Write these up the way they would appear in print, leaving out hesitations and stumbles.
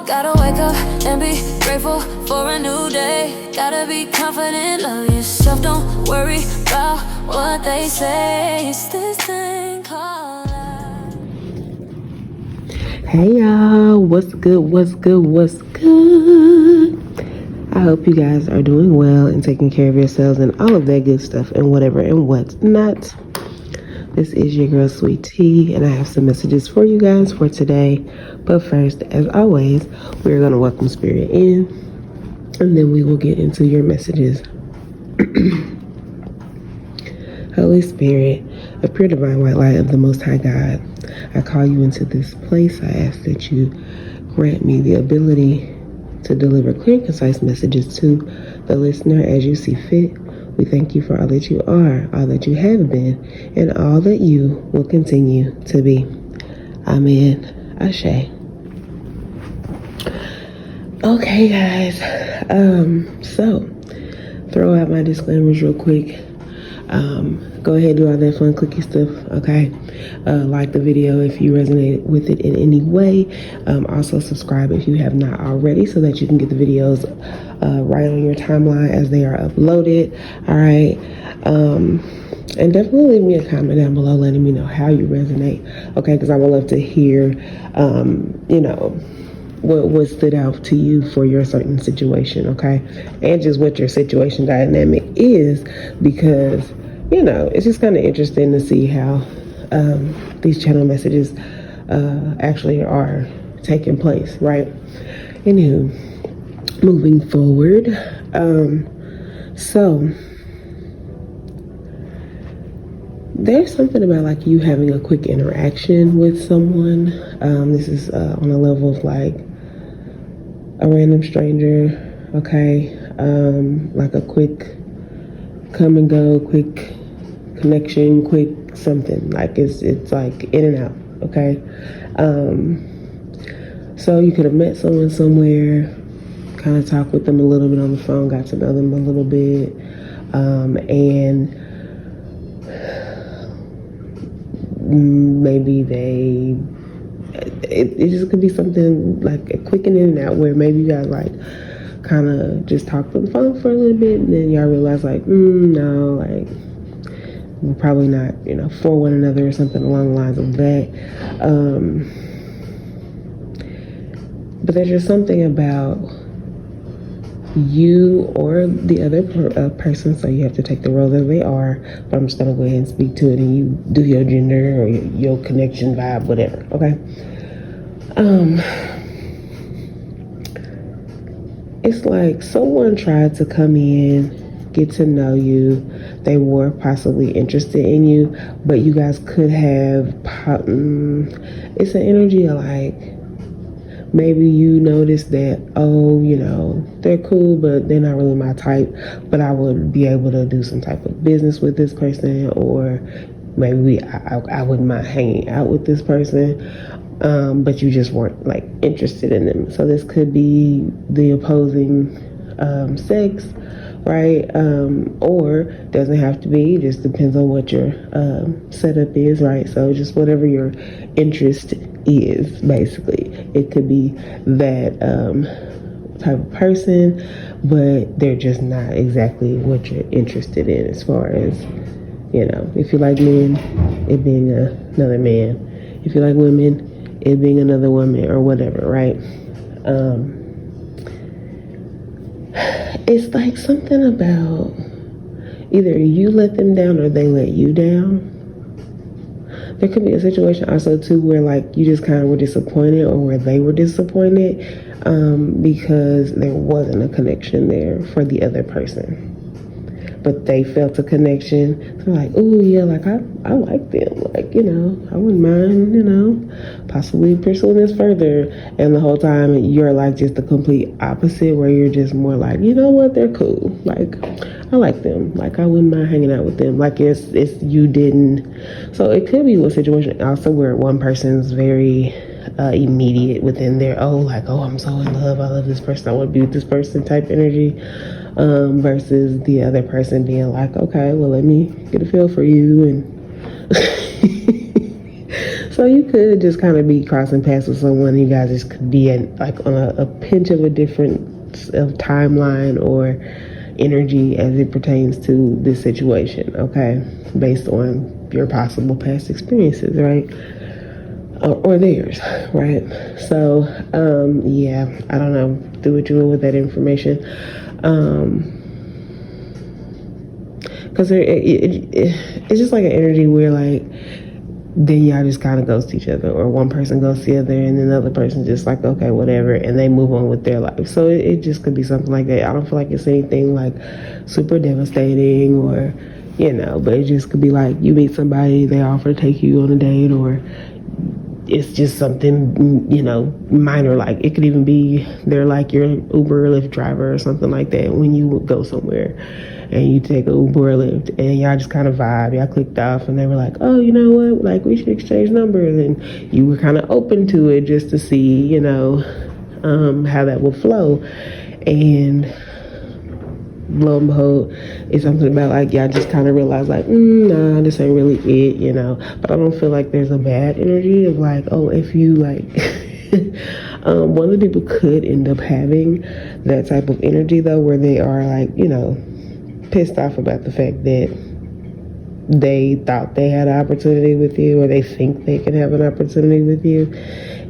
Gotta wake up and be grateful for a new day. Gotta be confident, love yourself, don't worry about what they say. It's this thing called life. Hey y'all, what's good, what's good, what's good? I hope you guys are doing well and taking care of yourselves and all of that good stuff and whatever and what's not. This is your girl Sweet T, and I have some messages for you guys for today. But first, as always, we're going to welcome Spirit in, and then we will get into your messages. Holy Spirit, a pure divine white light of the Most High God, I call you into this place. I ask that you grant me the ability to deliver clear and concise messages to the listener as you see fit. We thank you for all that you are, all that you have been, and all that you will continue to be. Amen. Ashe. Okay, guys. So, throw out my disclaimers real quick. Go ahead and do all that fun clicky stuff, okay? Like the video if you resonate with it in any way. Also subscribe if you have not already so that you can get the videos right on your timeline as they are uploaded, all right? And definitely leave me a comment down below letting me know how you resonate, okay? Because I would love to hear, what stood out to you for your certain situation, okay? And just what your situation dynamic is, because it's just kind of interesting to see how these channel messages actually are taking place, right? Anywho, moving forward, so there's something about like you having a quick interaction with someone. This is on a level of like a random stranger, okay? Like a quick come and go, quick connection, quick something. Like it's like in and out, okay? So you could have met someone somewhere, kind of talked with them a little bit on the phone, got to know them a little bit, and maybe it just could be something like a quick in and out where maybe you guys like kind of just talked on the phone for a little bit, and then y'all realize like, no, like we're probably not, for one another or something along the lines of that. But there's just something about you or the other person, so you have to take the role that they are, but I'm just gonna go ahead and speak to it and you do your gender or your connection vibe, whatever, okay? It's like someone tried to come in, get to know you, they were possibly interested in you, but you guys could have, it's an energy of like, maybe you notice that, they're cool, but they're not really my type, but I would be able to do some type of business with this person, or maybe I wouldn't mind hanging out with this person, but you just weren't like interested in them. So this could be the opposing sex, right? Or doesn't have to be, just depends on what your setup is, right? So just whatever your interest is, basically. It could be that type of person, but they're just not exactly what you're interested in, as far as, if you like men, it being another man. If you like women, it being another woman, or whatever, right? It's like something about either you let them down or they let you down. There could be a situation also too where like you just kind of were disappointed, or where they were disappointed because there wasn't a connection there for the other person, but they felt a connection. So like, oh yeah, like I like them, like, I wouldn't mind, possibly pursuing this further. And the whole time you're like just the complete opposite, where you're just more like, what, they're cool, like I like them, like I wouldn't mind hanging out with them, like it's you didn't. So it could be a situation also where one person's very immediate within their I'm so in love, I love this person, I want to be with this person type energy, versus the other person being like, okay, well, let me get a feel for you. And so So you could just kind of be crossing paths with someone. You guys just could be at, like on a pinch of a different timeline or energy as it pertains to this situation, okay? Based on your possible past experiences, right? Or theirs, right? So, yeah, I don't know. Do what you will with that information. Because it's just like an energy where, like, then y'all just kind of ghost each other, or one person ghosts the other, and then the other person just like, okay, whatever, and they move on with their life. So it just could be something like that. I don't feel like it's anything like super devastating, or but it just could be like you meet somebody, they offer to take you on a date, or it's just something minor. Like it could even be they're like your Uber or Lyft driver or something like that when you go somewhere and you take an Uber or Lyft and y'all just kind of vibe, y'all clicked off, and they were like, oh, you know what, like we should exchange numbers, and you were kind of open to it just to see how that will flow. And lo and behold, it's something about like y'all just kind of realize like, nah, this ain't really it, but I don't feel like there's a bad energy of like, oh, if you like one of the people could end up having that type of energy though, where they are like pissed off about the fact that they thought they had an opportunity with you, or they think they can have an opportunity with you,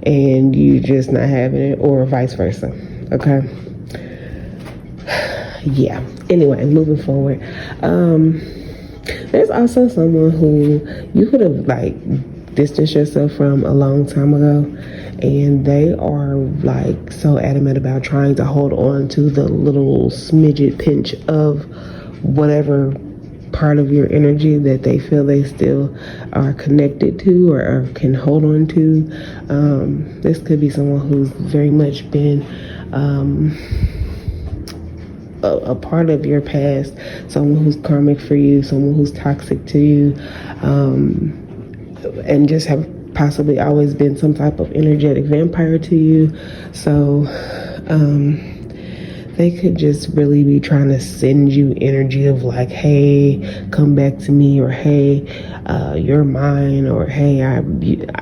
and you just not having it, or vice versa. Okay. Yeah. Anyway, moving forward. There's also someone who you could have like distanced yourself from a long time ago, and they are like so adamant about trying to hold on to the little smidget pinch of whatever part of your energy that they feel they still are connected to or can hold on to. This could be someone who's very much been a part of your past, someone who's karmic for you, someone who's toxic to you, and just have possibly always been some type of energetic vampire to you. So they could just really be trying to send you energy of like, hey, come back to me, or hey, you're mine, or hey,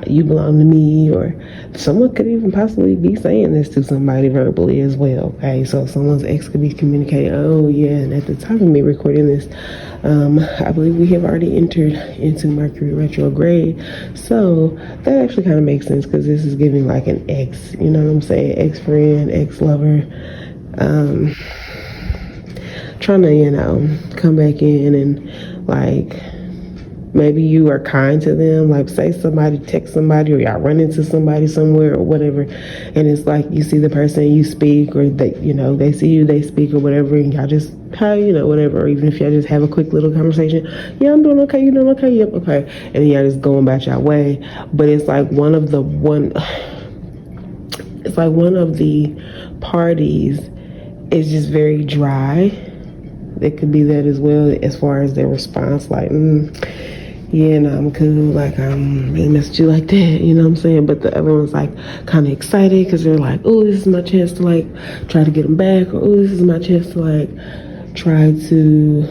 you belong to me, or someone could even possibly be saying this to somebody verbally as well. Okay, so someone's ex could be communicating, oh yeah, and at the time of me recording this, I believe we have already entered into Mercury retrograde, so that actually kind of makes sense, because this is giving like an ex, you know what I'm saying, ex-friend, ex-lover, trying to come back in and like maybe you are kind to them, like say somebody, text somebody, or y'all run into somebody somewhere or whatever, and it's like you see the person, you speak, or they they see you, they speak or whatever, and y'all just hi, whatever, or even if y'all just have a quick little conversation, yeah, I'm doing okay, you doing okay, yep, okay, and then y'all just going about your way. But it's like one of the parties is just very dry. It could be that as well, as far as their response, like yeah, no, I'm cool, like I really messed you like that, you know what I'm saying? But the other one's like kind of excited because they're like, oh, this is my chance to like try to get them back, or oh, this is my chance to like try to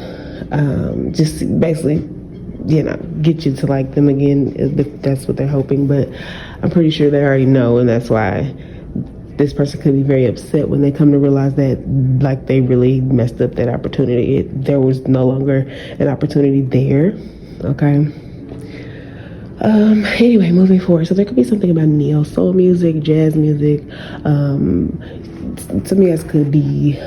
just basically get you to like them again. That's what they're hoping, but I'm pretty sure they already know, and that's why this person could be very upset when they come to realize that like they really messed up that opportunity. There was no longer an opportunity there. Okay. Anyway, moving forward. So there could be something about neo soul music, jazz music. Some of you guys could be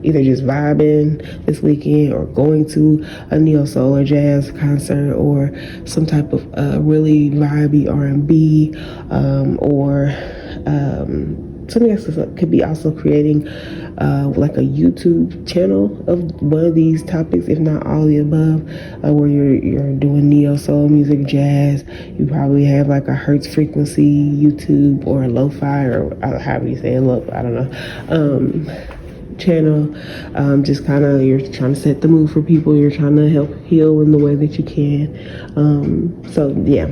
either just vibing this weekend, or going to a neo soul or jazz concert, or some type of really vibey R&B, or some of you guys could be also creating like a YouTube channel of one of these topics, if not all of the above, where you're doing neo soul music, jazz. You probably have like a hertz frequency YouTube, or a lo-fi, or however you say it, I don't know, channel. Just kind of, you're trying to set the mood for people, you're trying to help heal in the way that you can. So yeah,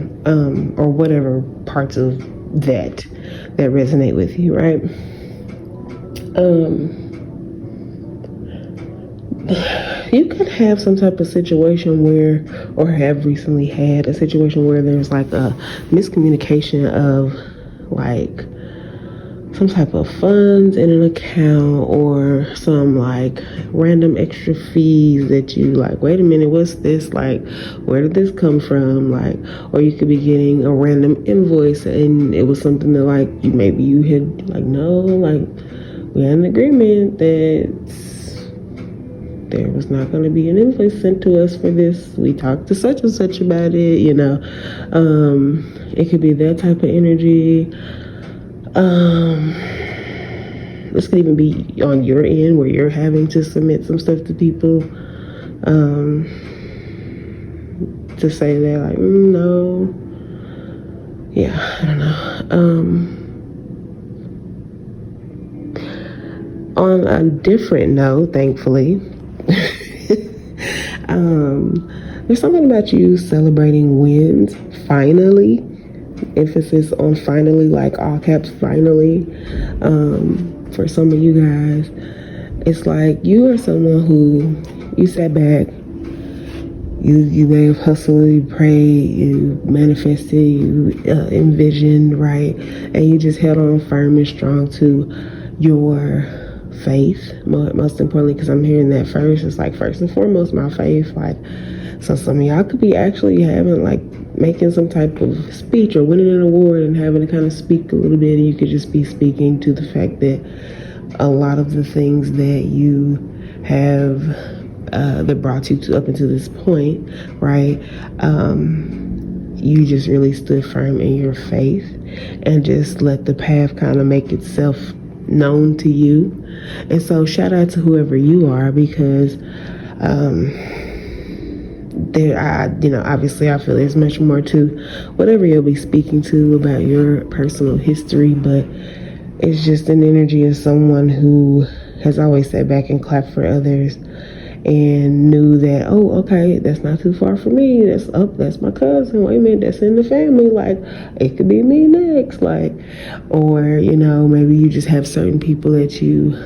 or whatever parts of that resonate with you, right? you could have some type of situation where, or have recently had a situation where there's like a miscommunication of like some type of funds in an account, or some like random extra fees that you like, wait a minute, what's this, like where did this come from, like, or you could be getting a random invoice and it was something that like you had like, no, like we had an agreement that there was not going to be an invoice sent to us for this. We talked to such and such about it, you know. It could be that type of energy. This could even be on your end where you're having to submit some stuff to people, to say that like, no, yeah, I don't know. On a different note, thankfully, there's something about you celebrating wins, finally. Emphasis on finally, like all caps, finally. For some of you guys, it's like you are someone who, you sat back, you may have hustled, you prayed, you manifested, you envisioned, right? And you just held on firm and strong to your faith, most importantly, because I'm hearing that first. It's like first and foremost my faith. Like, so some of y'all could be actually having like making some type of speech or winning an award and having to kind of speak a little bit, and you could just be speaking to the fact that a lot of the things that you have that brought you to up until this point, right, you just really stood firm in your faith and just let the path kind of make itself known to you. And so shout out to whoever you are, because obviously I feel there's much more to whatever you'll be speaking to about your personal history, but it's just an energy of someone who has always sat back and clapped for others and knew that, oh, okay, that's not too far from me. That's my cousin. Wait a minute, that's in the family. Like, it could be me next. Like, or, maybe you just have certain people that you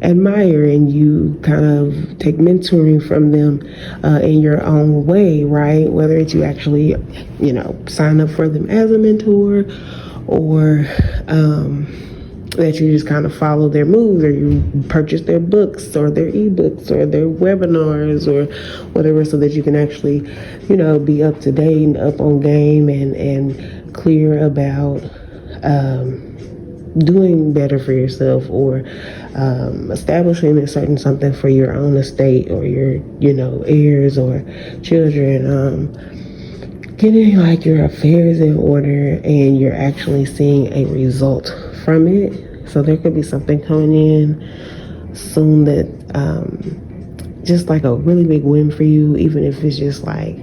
admire and you kind of take mentoring from them in your own way, right? Whether it's you actually, sign up for them as a mentor, or that you just kind of follow their moves, or you purchase their books or their ebooks or their webinars or whatever, so that you can actually, be up to date and up on game and clear about doing better for yourself, or establishing a certain something for your own estate or your, heirs or children, getting like your affairs in order, and you're actually seeing a result from it. So there could be something coming in soon that just like a really big win for you, even if it's just like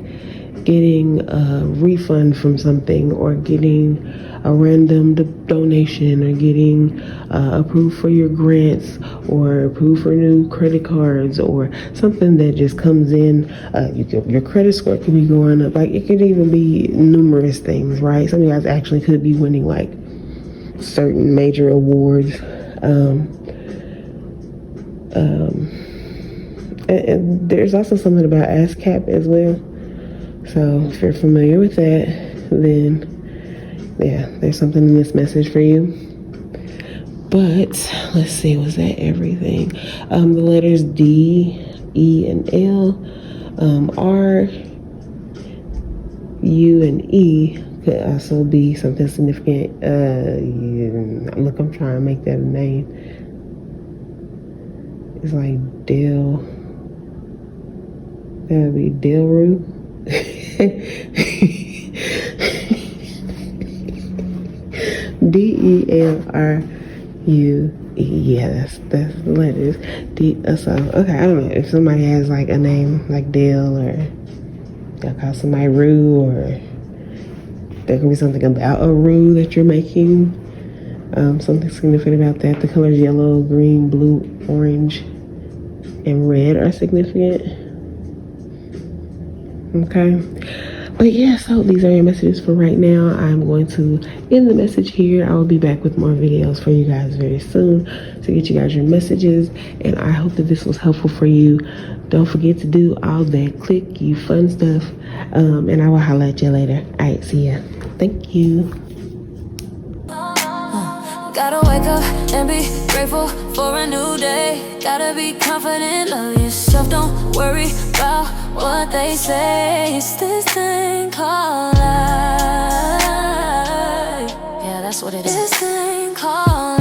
getting a refund from something, or getting a random donation, or getting approved for your grants, or approved for new credit cards, or something that just comes in. Your credit score could be going up. Like, it could even be numerous things, right? Some of you guys actually could be winning like certain major awards. And there's also something about ASCAP as well. So if you're familiar with that, then yeah, there's something in this message for you. But let's see, was that everything? The letters D, E, and L, R, U, and E could also be something significant. Look, I'm trying to make that a name. It's like Del. That would be Delru. D-E-L-R-U-E. Yeah, that's the letters. So, okay, I don't know if somebody has like a name like Dale, or y'all call somebody Rue, or there could be something about a roux that you're making. Something significant about that. The colors yellow, green, blue, orange, and red are significant. Okay. But yeah, so these are your messages for right now. I'm going to end the message here. I will be back with more videos for you guys very soon to get you guys your messages. And I hope that this was helpful for you. Don't forget to do all that click you fun stuff. And I will holler at you later. All right, see ya. Thank you. Gotta wake up and be grateful for a new day. Gotta be confident, love yourself, don't worry about what they say. It's this thing called life. Yeah, that's what it is. This thing called